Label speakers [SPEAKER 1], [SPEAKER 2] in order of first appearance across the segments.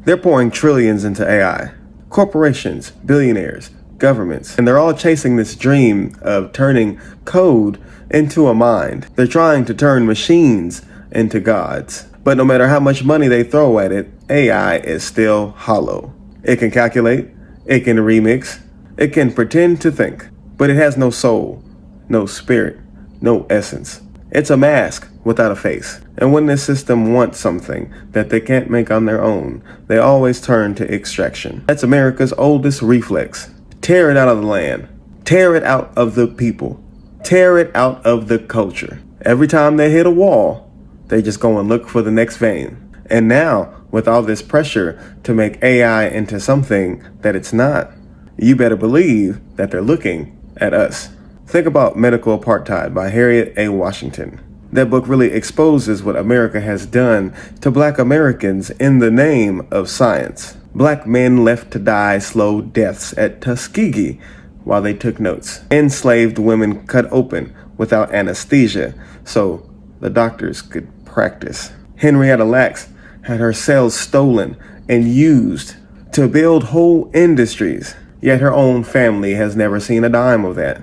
[SPEAKER 1] They're pouring trillions into AI. Corporations, billionaires, governments, and they're all chasing this dream of turning code into a mind. They're trying to turn machines into gods. But no matter how much money they throw at it, AI is still hollow. It can calculate, it can remix, it can pretend to think, but it has no soul, no spirit, no essence. It's a mask without a face. And when this system wants something that they can't make on their own, they always turn to extraction. That's America's oldest reflex. Tear it out of the land. Tear it out of the people. Tear it out of the culture. Every time they hit a wall, they just go and look for the next vein. And now, with all this pressure to make AI into something that it's not, you better believe that they're looking at us. Think about Medical Apartheid by Henrietta Washington. That book really exposes what America has done to Black Americans in the name of science. Black men left to die slow deaths at Tuskegee while they took notes. Enslaved women cut open without anesthesia so the doctors could practice. Henrietta Lacks had her cells stolen and used to build whole industries, yet her own family has never seen a dime of that.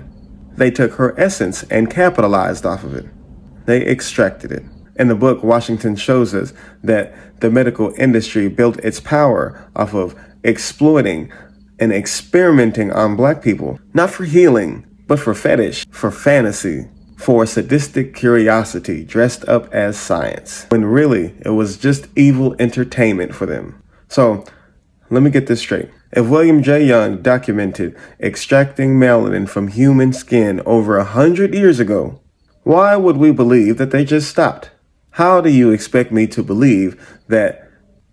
[SPEAKER 1] They took her essence and capitalized off of it. They extracted it. In the book, Washington shows us that the medical industry built its power off of exploiting and experimenting on Black people, not for healing, but for fetish, for fantasy, for sadistic curiosity dressed up as science, when really it was just evil entertainment for them. So, let me get this straight. If William J. Young documented extracting melanin from human skin over 100 years ago, why would we believe that they just stopped? How do you expect me to believe that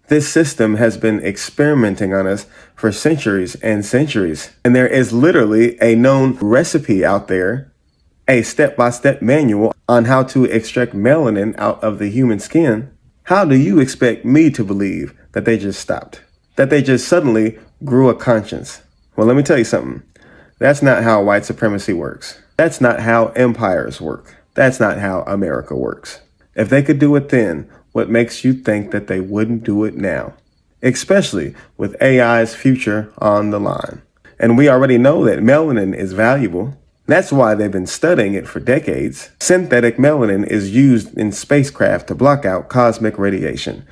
[SPEAKER 1] this system has been experimenting on us for centuries and centuries? And there is literally a known recipe out there, a step-by-step manual on how to extract melanin out of the human skin. How do you expect me to believe that they just stopped? That they just suddenly grew a conscience? Well, let me tell you something. That's not how white supremacy works. That's not how empires work. That's not how America works. If they could do it then, what makes you think that they wouldn't do it now? Especially with AI's future on the line. And we already know that melanin is valuable. That's why they've been studying it for decades. Synthetic melanin is used in spacecraft to block out cosmic radiation.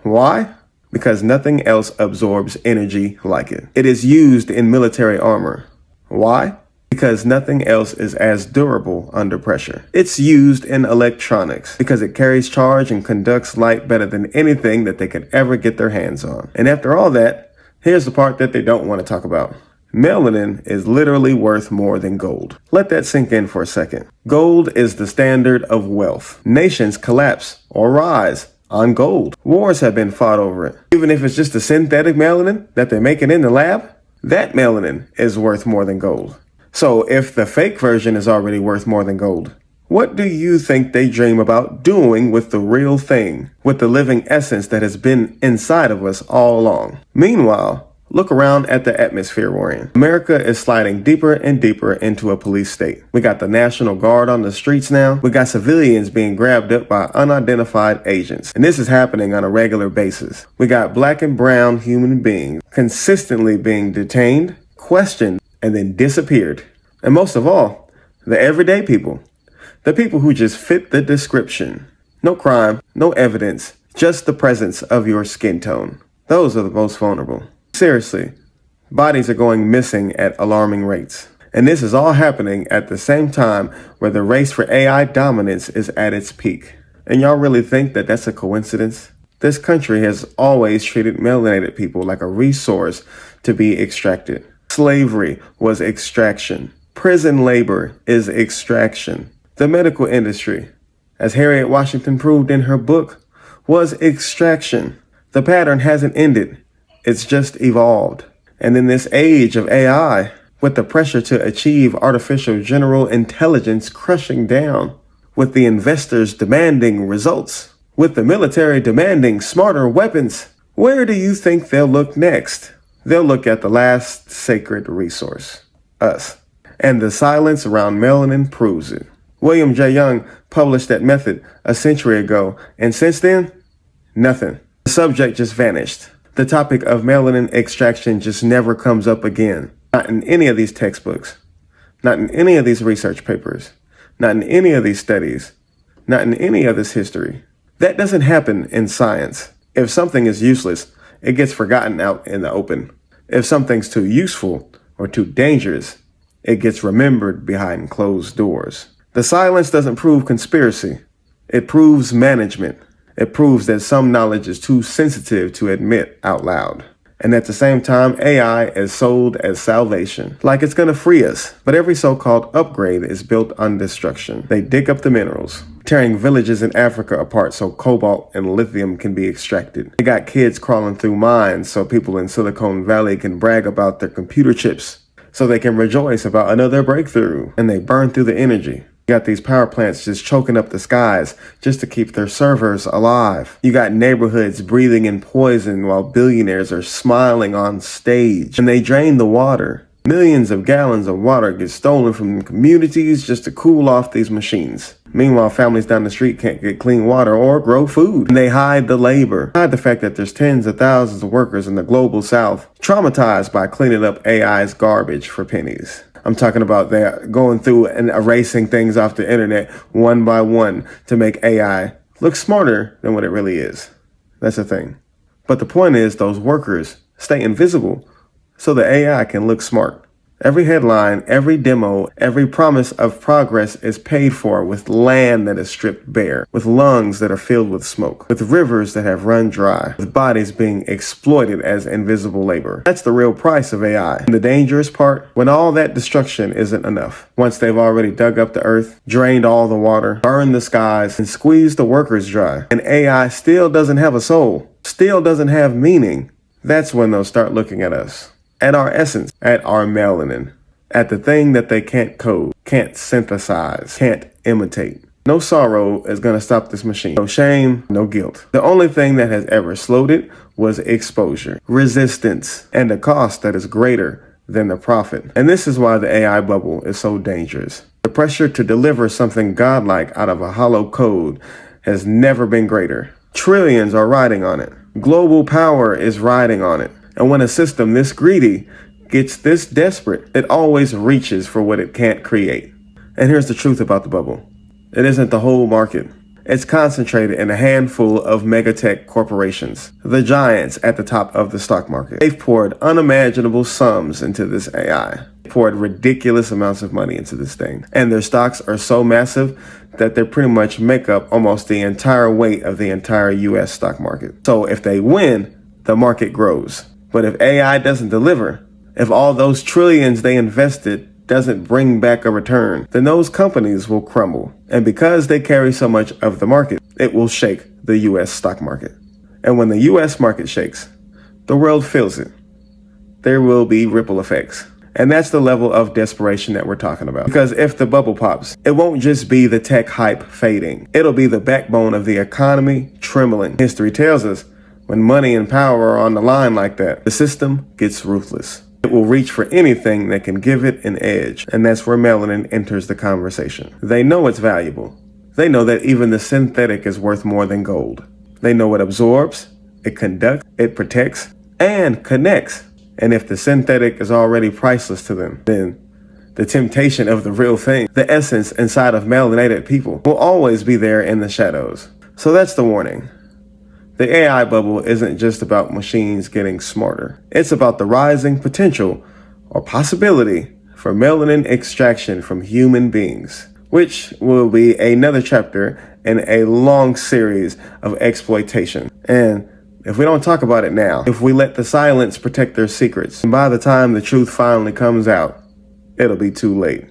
[SPEAKER 1] Why? Because nothing else absorbs energy like it. It is used in military armor. Why? Because nothing else is as durable under pressure. It's used in electronics because it carries charge and conducts light better than anything that they could ever get their hands on. And after all that, here's the part that they don't want to talk about. Melanin is literally worth more than gold. Let that sink in for a second. Gold is the standard of wealth. Nations collapse or rise on gold. Wars have been fought over it. Even if it's just a synthetic melanin that they're making in the lab, that melanin is worth more than gold. So if the fake version is already worth more than gold, what do you think they dream about doing with the real thing, with the living essence that has been inside of us all along? Meanwhile, look around at the atmosphere we're in. America is sliding deeper and deeper into a police state. We got the National Guard on the streets now. We got civilians being grabbed up by unidentified agents. And this is happening on a regular basis. We got Black and brown human beings consistently being detained, questioned, and then disappeared. And most of all, the everyday people. The people who just fit the description. No crime, no evidence, just the presence of your skin tone. Those are the most vulnerable. Seriously, bodies are going missing at alarming rates. And this is all happening at the same time where the race for AI dominance is at its peak. And y'all really think that that's a coincidence? This country has always treated melanated people like a resource to be extracted. Slavery was extraction. Prison labor is extraction. The medical industry, as Harriet Washington proved in her book, was extraction. The pattern hasn't ended. It's just evolved. And in this age of AI, with the pressure to achieve artificial general intelligence crushing down, with the investors demanding results, with the military demanding smarter weapons, where do you think they'll look next? They'll look at the last sacred resource, us. And the silence around melanin proves it. William J. Young published that method a century ago, and since then, nothing. The subject just vanished. The topic of melanin extraction just never comes up again. Not in any of these textbooks. Not in any of these research papers. Not in any of these studies. Not in any of this history. That doesn't happen in science. If something is useless, it gets forgotten out in the open. If something's too useful or too dangerous, it gets remembered behind closed doors. The silence doesn't prove conspiracy. It proves management. It proves that some knowledge is too sensitive to admit out loud. And at the same time, AI is sold as salvation, like it's gonna free us. But every so-called upgrade is built on destruction. They dig up the minerals, tearing villages in Africa apart so cobalt and lithium can be extracted. They got kids crawling through mines so people in Silicon Valley can brag about their computer chips, so they can rejoice about another breakthrough. And they burn through the energy. You got these power plants just choking up the skies just to keep their servers alive. You got neighborhoods breathing in poison while billionaires are smiling on stage. And they drain the water. Millions of gallons of water get stolen from communities just to cool off these machines. Meanwhile, families down the street can't get clean water or grow food. And they hide the labor. Hide the fact that there's tens of thousands of workers in the global south traumatized by cleaning up AI's garbage for pennies. I'm talking about they're going through and erasing things off the internet one by one to make AI look smarter than what it really is. That's the thing. But the point is those workers stay invisible so the AI can look smart. Every headline, every demo, every promise of progress is paid for with land that is stripped bare, with lungs that are filled with smoke, with rivers that have run dry, with bodies being exploited as invisible labor. That's the real price of AI. And the dangerous part, when all that destruction isn't enough, once they've already dug up the earth, drained all the water, burned the skies, and squeezed the workers dry, and AI still doesn't have a soul, still doesn't have meaning, that's when they'll start looking at us. At our essence, at our melanin, at the thing that they can't code, can't synthesize, can't imitate. No sorrow is going to stop this machine. No shame, no guilt. The only thing that has ever slowed it was exposure, resistance, and a cost that is greater than the profit. And this is why the AI bubble is so dangerous. The pressure to deliver something godlike out of a hollow code has never been greater. Trillions are riding on it. Global power is riding on it. And when a system this greedy gets this desperate, it always reaches for what it can't create. And here's the truth about the bubble. It isn't the whole market. It's concentrated in a handful of megatech corporations, the giants at the top of the stock market. They've poured unimaginable sums into this AI, poured ridiculous amounts of money into this thing. And their stocks are so massive that they pretty much make up almost the entire weight of the entire US stock market. So if they win, the market grows. But if AI doesn't deliver, if all those trillions they invested doesn't bring back a return, then those companies will crumble. And because they carry so much of the market, it will shake the US stock market. And when the US market shakes, the world feels it. There will be ripple effects. And that's the level of desperation that we're talking about. Because if the bubble pops, it won't just be the tech hype fading. It'll be the backbone of the economy trembling. History tells us when money and power are on the line like that, the system gets ruthless. It will reach for anything that can give it an edge. And that's where melanin enters the conversation. They know it's valuable. They know that even the synthetic is worth more than gold. They know it absorbs, it conducts, it protects, and connects. And if the synthetic is already priceless to them, then the temptation of the real thing, the essence inside of melaninated people, will always be there in the shadows. So that's the warning. The AI bubble isn't just about machines getting smarter. It's about the rising potential or possibility for melanin extraction from human beings, which will be another chapter in a long series of exploitation. And if we don't talk about it now, if we let the silence protect their secrets, and by the time the truth finally comes out, it'll be too late.